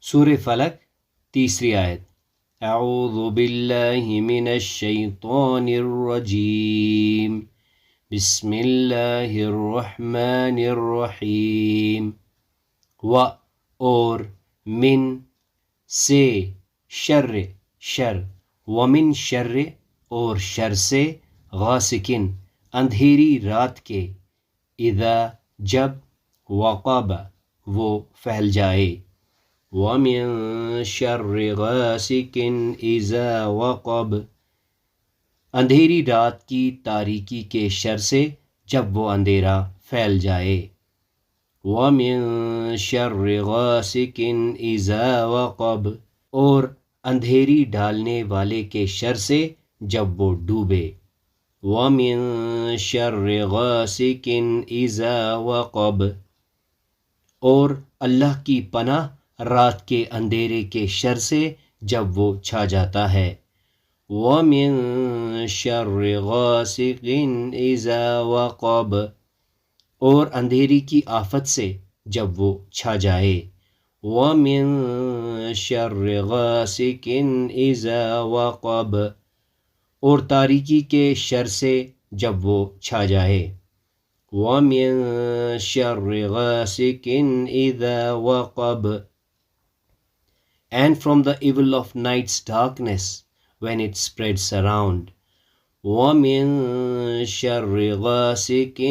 سورہ فلق تیسری آیت، اعوذ باللہ من الشیطان الرجیم بسم اللہ الرحمن الرحیم، و اور، من سے، شر شر، ومن شر اور شر سے، غاسقن اندھیری رات کے، اذا جب، وقب وہ پھیل جائے، ومن شر غاسق اذا وقب اندھیری رات کی تاریکی کے شر سے جب وہ اندھیرا پھیل جائے، ومن شر غاسق اذا وقب اور اندھیری ڈالنے والے کے شر سے جب وہ ڈوبے، ومن شر غاسق اذا وقب اور اللہ کی پناہ رات کے اندھیرے کے شر سے جب وہ چھا جاتا ہے، ومن شر غاسق اذا وقب اور اندھیری کی آفت سے جب وہ چھا جائے، ومن شر غاسق اذا وقب اور تاریکی کے شر سے جب وہ چھا جائے، ومن شر غاسق اذا وقب and from the evil of night's darkness when it spreads around، ومن شر غاسق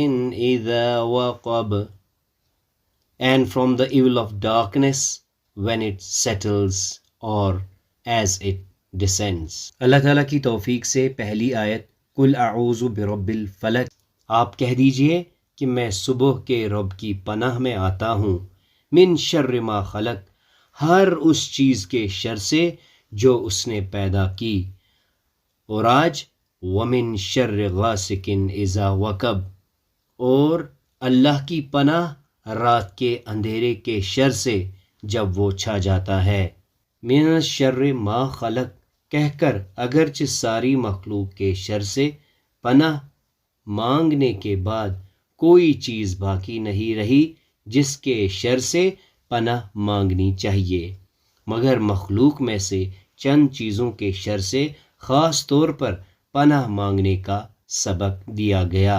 اذا وقب and from the evil of darkness when it settles or as it descends۔ اللہ تعالیٰ کی توفیق سے پہلی آیت، قل اعوذ برب الفلق، آپ کہہ دیجئے کہ میں صبح کے رب کی پناہ میں آتا ہوں، من شر ما خلق ہر اس چیز کے شر سے جو اس نے پیدا کی، اور آج ومن شر غاسق اذا وقب اور اللہ کی پناہ رات کے اندھیرے کے شر سے جب وہ چھا جاتا ہے، من شر ما خلق کہہ کر اگرچہ ساری مخلوق کے شر سے پناہ مانگنے کے بعد کوئی چیز باقی نہیں رہی جس کے شر سے پناہ مانگنی چاہیے، مگر مخلوق میں سے چند چیزوں کے شر سے خاص طور پر پناہ مانگنے کا سبق دیا گیا،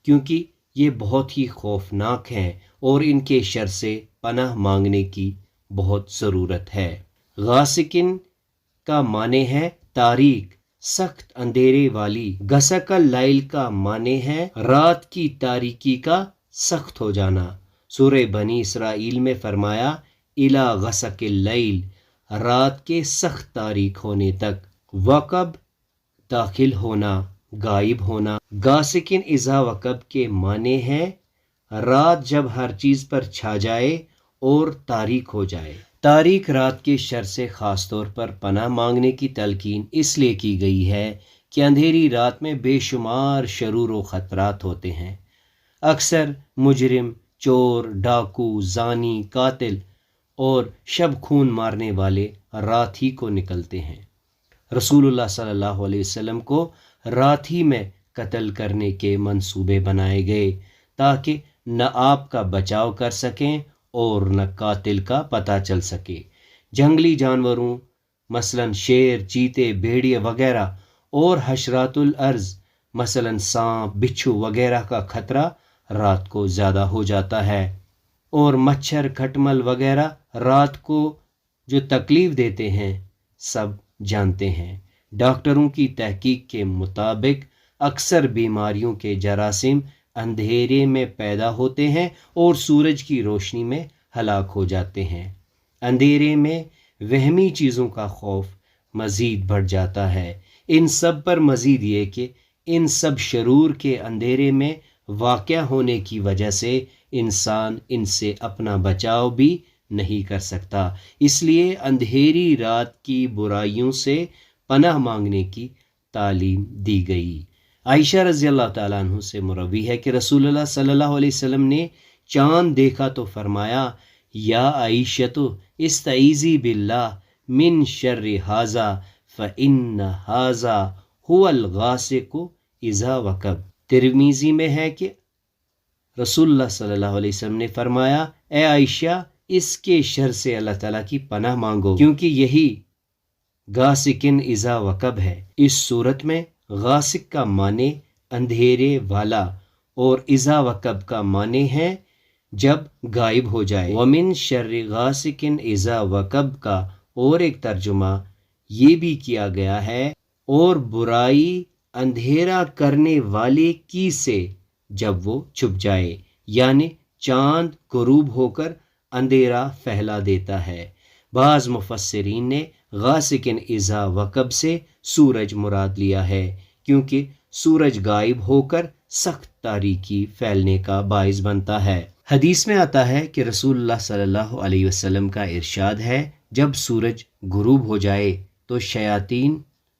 کیونکہ یہ بہت ہی خوفناک ہیں اور ان کے شر سے پناہ مانگنے کی بہت ضرورت ہے۔ غاسقن کا معنی ہے تاریک، سخت اندھیرے والی، غسق اللیل کا معنی ہے رات کی تاریکی کا سخت ہو جانا۔ سورہ بنی اسرائیل میں فرمایا الی غسق اللیل، رات کے سخت تاریک ہونے تک، وقب داخل ہونا، غائب ہونا۔ غاسقن اذا وقب کے معنی ہے رات جب ہر چیز پر چھا جائے اور تاریک ہو جائے۔ تاریک رات کے شر سے خاص طور پر پناہ مانگنے کی تلقین اس لیے کی گئی ہے کہ اندھیری رات میں بے شمار شرور و خطرات ہوتے ہیں۔ اکثر مجرم، چور، ڈاکو، زانی، قاتل اور شب خون مارنے والے رات ہی کو نکلتے ہیں۔ رسول اللہ صلی اللہ علیہ وسلم کو رات ہی میں قتل کرنے کے منصوبے بنائے گئے تاکہ نہ آپ کا بچاؤ کر سکیں اور نہ قاتل کا پتہ چل سکے۔ جنگلی جانوروں مثلاً شیر، چیتے، بھیڑیے وغیرہ اور حشرات الارض مثلاً سانپ، بچھو وغیرہ کا خطرہ رات کو زیادہ ہو جاتا ہے، اور مچھر، کھٹمل وغیرہ رات کو جو تکلیف دیتے ہیں سب جانتے ہیں۔ ڈاکٹروں کی تحقیق کے مطابق اکثر بیماریوں کے جراثیم اندھیرے میں پیدا ہوتے ہیں اور سورج کی روشنی میں ہلاک ہو جاتے ہیں۔ اندھیرے میں وہمی چیزوں کا خوف مزید بڑھ جاتا ہے۔ ان سب پر مزید یہ کہ ان سب شرور کے اندھیرے میں واقع ہونے کی وجہ سے انسان ان سے اپنا بچاؤ بھی نہیں کر سکتا، اس لیے اندھیری رات کی برائیوں سے پناہ مانگنے کی تعلیم دی گئی۔ عائشہ رضی اللہ تعالیٰ عنہ سے مروی ہے کہ رسول اللہ صلی اللہ علیہ وسلم نے چاند دیکھا تو فرمایا یا عائشۃ استعیذی باللہ من شر ھذا فإن ھذا ھو الغاسق اذا وقب۔ ترمذی میں ہے کہ رسول اللہ صلی اللہ علیہ وسلم نے فرمایا اے عائشہ اس کے شر سے اللہ تعالیٰ کی پناہ مانگو، کیونکہ یہی غاسقن اذا وقب ہے۔ اس صورت میں غاسق کا معنی اندھیرے والا اور اذا وقب کا معنی ہے جب غائب ہو جائے۔ ومن شر غاسقن اذا وقب کا اور ایک ترجمہ یہ بھی کیا گیا ہے، اور برائی اندھیرا کرنے والے کی سے جب وہ چھپ جائے، یعنی چاند غروب ہو کر اندھیرا پھیلا دیتا ہے۔ بعض مفسرین نے غاسقن اذا وقب سے سورج مراد لیا ہے، کیونکہ سورج غائب ہو کر سخت تاریکی پھیلنے کا باعث بنتا ہے۔ حدیث میں آتا ہے کہ رسول اللہ صلی اللہ علیہ وسلم کا ارشاد ہے، جب سورج غروب ہو جائے تو شیاطین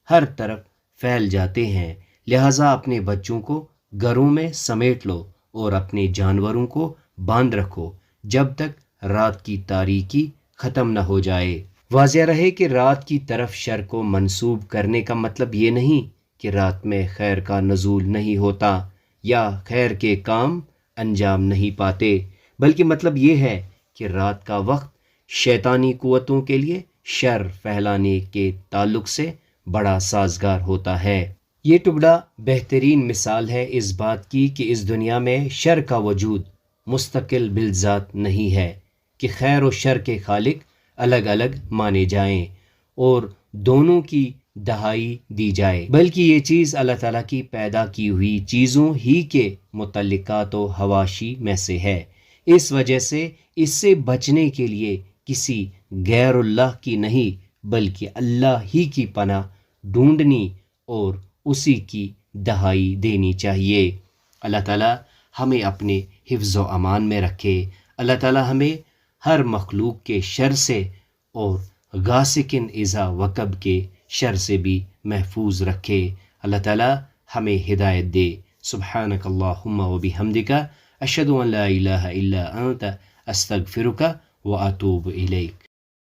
ہر طرف پھیل جاتے ہیں، لہٰذا اپنے بچوں کو گھروں میں سمیٹ لو اور اپنے جانوروں کو باندھ رکھو جب تک رات کی تاریکی ختم نہ ہو جائے۔ واضح رہے کہ رات کی طرف شر کو منسوب کرنے کا مطلب یہ نہیں کہ رات میں خیر کا نزول نہیں ہوتا یا خیر کے کام انجام نہیں پاتے، بلکہ مطلب یہ ہے کہ رات کا وقت شیطانی قوتوں کے لیے شر پھیلانے کے تعلق سے بڑا سازگار ہوتا ہے۔ یہ ٹکڑا بہترین مثال ہے اس بات کی کہ اس دنیا میں شر کا وجود مستقل بالذات نہیں ہے کہ خیر و شر کے خالق الگ الگ مانے جائیں اور دونوں کی دہائی دی جائے، بلکہ یہ چیز اللہ تعالیٰ کی پیدا کی ہوئی چیزوں ہی کے متعلقات و حواشی میں سے ہے۔ اس وجہ سے اس سے بچنے کے لیے کسی غیر اللہ کی نہیں بلکہ اللہ ہی کی پناہ ڈھونڈنی اور اسی کی دہائی دینی چاہیے۔ اللہ تعالیٰ ہمیں اپنے حفظ و امان میں رکھے۔ اللہ تعالیٰ ہمیں ہر مخلوق کے شر سے اور غاسقن اذا وقب کے شر سے بھی محفوظ رکھے۔ اللہ تعالیٰ ہمیں ہدایت دے۔ سبحانک اللہم و بحمدک، اشہد ان لا الہ الا انت، استغفرک و اتوب الیک۔